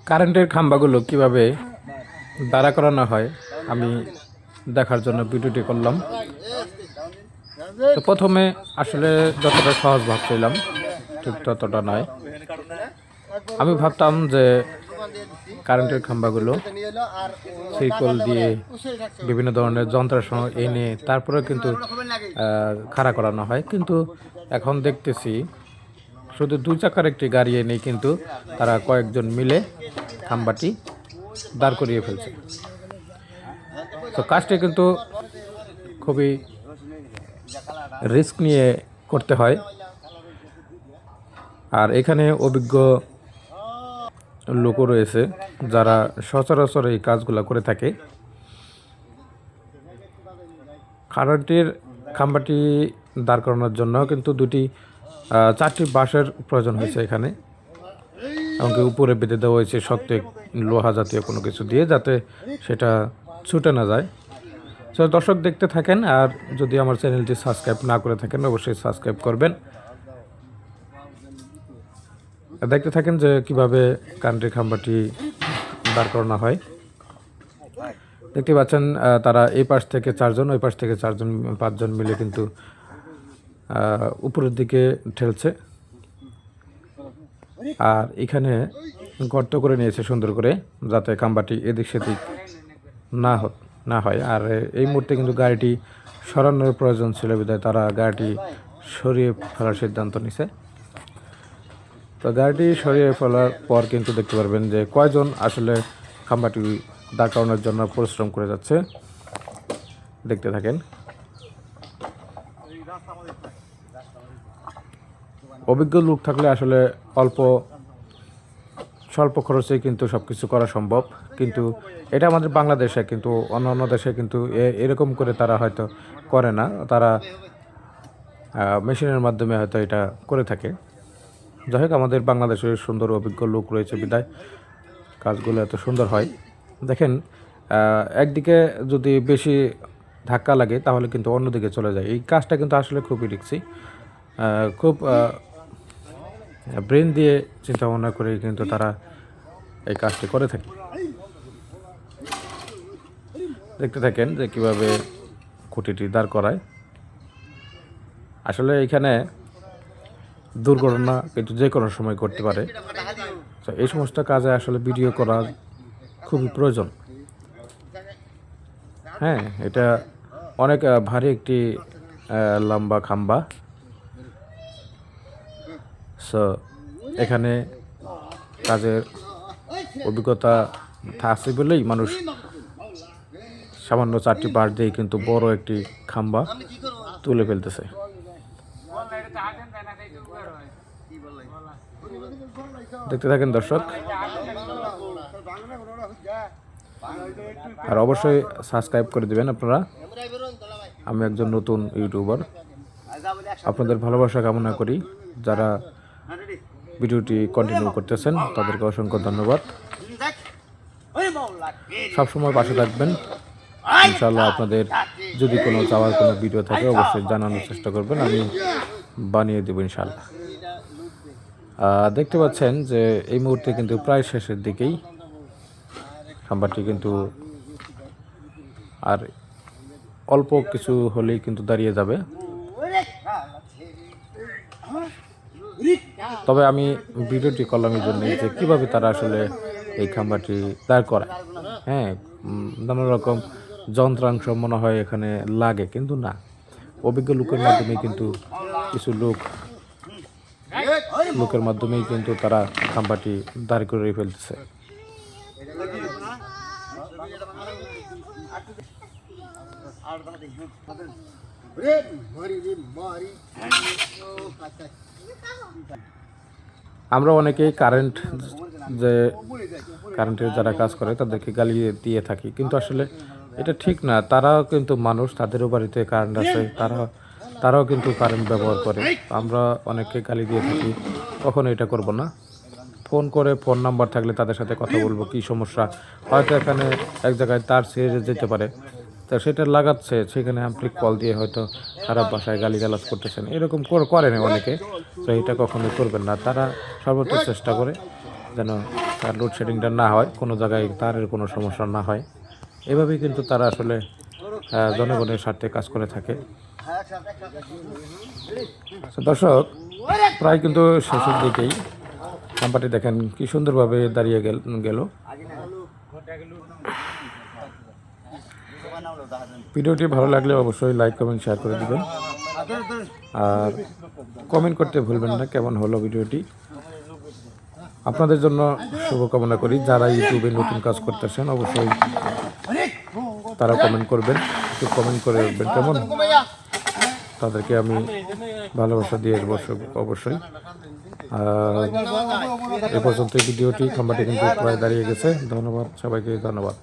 কারেন্টের খাম্বাগুলো কিভাবে দাঁড়া করানো হয় আমি দেখার জন্য ভিডিওটি করলাম। তো প্রথমে আসলে যতটা সহজ ভাবছিলাম ঠিক ততটা নয়। আমি ভাবতাম যে কারেন্টের খাম্বাগুলো সিকল দিয়ে বিভিন্ন ধরনের যন্ত্রাংশ এনে তারপরে কিন্তু খাড়া করানো হয়, কিন্তু এখন দেখতেছি শুধু দুই চাকার একটি গাড়ি এনে কিন্তু তারা কয়েকজন মিলে খাম্বাটি দাঁড় করিয়ে ফেলছে। তো কাজটি কিন্তু খুবই রিস্ক নিয়ে করতে হয়, আর এখানে অভিজ্ঞ লোকও রয়েছে যারা সচরাচর এই কাজগুলো করে থাকে। কারেন্টের খাম্বাটি দাঁড় করানোর জন্য কিন্তু চারটি বাঁশের প্রয়োজন হয়েছে এখানে, এমনকি উপরে বেঁধে দেওয়া হয়েছে শক্ত লোহা জাতীয় কোনো কিছু দিয়ে, যাতে সেটা ছুটে না যায়। তো দর্শক দেখতে থাকেন, আর যদি আমার চ্যানেলটি সাবস্ক্রাইব না করে থাকেন অবশ্যই সাবস্ক্রাইব করবেন। দেখতে থাকেন যে কিভাবে কারেন্টের খাম্বাটি দাঁড় করানো হয়। দেখতে পাচ্ছেন তারা এই পাশ থেকে চারজন, ওই পাশ থেকে চারজন, পাঁচজন মিলে কিন্তু উপরের দিকে ঠেলছে। আর এখানে গর্ত করে নিয়েছে সুন্দর করে, যাতে খাম্বাটি এদিক সেদিক না হয়। আর এই মুহূর্তে কিন্তু গাড়িটি সরানোর প্রয়োজন ছিল বিধায় তারা গাড়িটি সরিয়ে ফেলার সিদ্ধান্ত নিছে। তো গাড়িটি সরিয়ে ফেলার পর কিন্তু দেখতে পারবেন যে কয়জন আসলে খাম্বাটি দাঁড় করানোর জন্য পরিশ্রম করে যাচ্ছে। দেখতে থাকেন। অভিজ্ঞ লোক থাকলে আসলে স্বল্প খরচে কিন্তু সব কিছু করা সম্ভব, কিন্তু এটা আমাদের বাংলাদেশে, কিন্তু অন্য দেশে কিন্তু এরকম করে তারা হয়তো করে না, তারা মেশিনের মাধ্যমে হয়তো এটা করে থাকে। যাই হোক, আমাদের বাংলাদেশের সুন্দর অভিজ্ঞ লোক রয়েছে বিধায় কাজগুলো এত সুন্দর হয়। দেখেন, একদিকে যদি বেশি ধাক্কা লাগে তাহলে কিন্তু অন্যদিকে চলে যায়। এই কাজটা কিন্তু আসলে খুবই রিস্কি, খুব ব্রেন দিয়ে চিন্তা ভাবনা করে কিন্তু তারা এই কাজটি করে থাকে। দেখতে থাকেন যে কীভাবে খুঁটিটি দাঁড় করায়। আসলে এখানে দুর্ঘটনা কিন্তু যে কোনো সময় করতে পারে, তো এই সমস্ত কাজে আসলে ভিডিও করা খুবই প্রয়োজন। হ্যাঁ, এটা অনেক ভারী একটি লম্বা খাম্বা। সো এখানে কাজের অভিজ্ঞতা আছে বলেই মানুষ সামান্য চারটি বাঁশ দিয়ে কিন্তু বড় একটি খাম্বা তুলে ফেলতেছে। দেখতে থাকেন দর্শক, আর অবশ্যই সাবস্ক্রাইব করে দিবেন আপনারা। আমি একজন নতুন ইউটিউবার, আপনাদের ভালোবাসা কামনা করি। যারা ভিডিওটি কন্টিনিউ করতেছেন তাদেরকে অসংখ্য ধন্যবাদ। সবসময় পাশে থাকবেন ইনশাআল্লাহ। আপনাদের যদি কোনো চাওয়ার কোনো ভিডিও থাকে অবশ্যই জানানোর চেষ্টা করবেন, আমি বানিয়ে দেবো ইনশাআল্লাহ। দেখতে পাচ্ছেন যে এই মুহূর্তে কিন্তু প্রায় শেষের দিকেই, খাম্বাটি কিন্তু আর অল্প কিছু হলেই কিন্তু দাঁড়িয়ে যাবে। তবে আমি ভিডিওটি করলাম এই জন্য যে কীভাবে তারা আসলে এই খাম্বাটি দাঁড় করায়। হ্যাঁ, নানা রকম যন্ত্রাংশ মনে হয় এখানে লাগে, কিন্তু না, অভিজ্ঞ লোকের মাধ্যমে কিন্তু কিছু লোকের মাধ্যমেই কিন্তু তারা খাম্বাটি দাঁড় করে ফেলতেছে। আমরা অনেকেই কারেন্টের যারা কাজ করে তাদেরকে গালি দিয়ে থাকি, কিন্তু আসলে এটা ঠিক না। তারাও কিন্তু মানুষ, তাদেরও বাড়িতে কারেন্ট আছে, তারাও কিন্তু কারেন্ট ব্যবহার করে। আমরা অনেককে গালি দিয়ে থাকি, কখনো এটা করব না। ফোন নাম্বার থাকলে তাদের সাথে কথা বলবো, কি সমস্যা, হয়তো এখানে এক জায়গায় তার ছেড়ে যেতে পারে, তা সেটা লাগাচ্ছে, সেখানে আপনি কল দিয়ে হয়তো খারাপ ভাষায় গালিগালাজ করতেছেন, এরকম করেন অনেকে। তো এটা কখনোই করবেন না। তারা সর্বোচ্চ চেষ্টা করে যেন তার লোডশেডিংটা না হয়, কোনো জায়গায় তারের কোনো সমস্যা না হয়। এভাবেই কিন্তু তারা আসলে জনগণের স্বার্থে কাজ করে থাকে। তো দর্শক, প্রায় কিন্তু শেষের দিকেই খাম্বাটি দেখেন কি সুন্দরভাবে দাঁড়িয়ে গেল। ভিডিওটি ভালো লাগলে অবশ্যই লাইক কমেন্ট শেয়ার করে দিবেন, আর কমেন্ট করতে ভুলবেন না কেমন হলো ভিডিওটি। আপনাদের জন্য শুভকামনা করি। যারা ইউটিউবে নতুন কাজ করতেছেন অবশ্যই তারা কমেন্ট করবেন, একটু কমেন্ট করে রাখবেন কেমন, তাদেরকে আমি ভালোবাসা দিয়ে অবশ্যই। আর এ পর্যন্ত ভিডিওটি খাম্বাটি কিন্তু প্রায় দাঁড়িয়ে গেছে। ধন্যবাদ সবাইকে, ধন্যবাদ।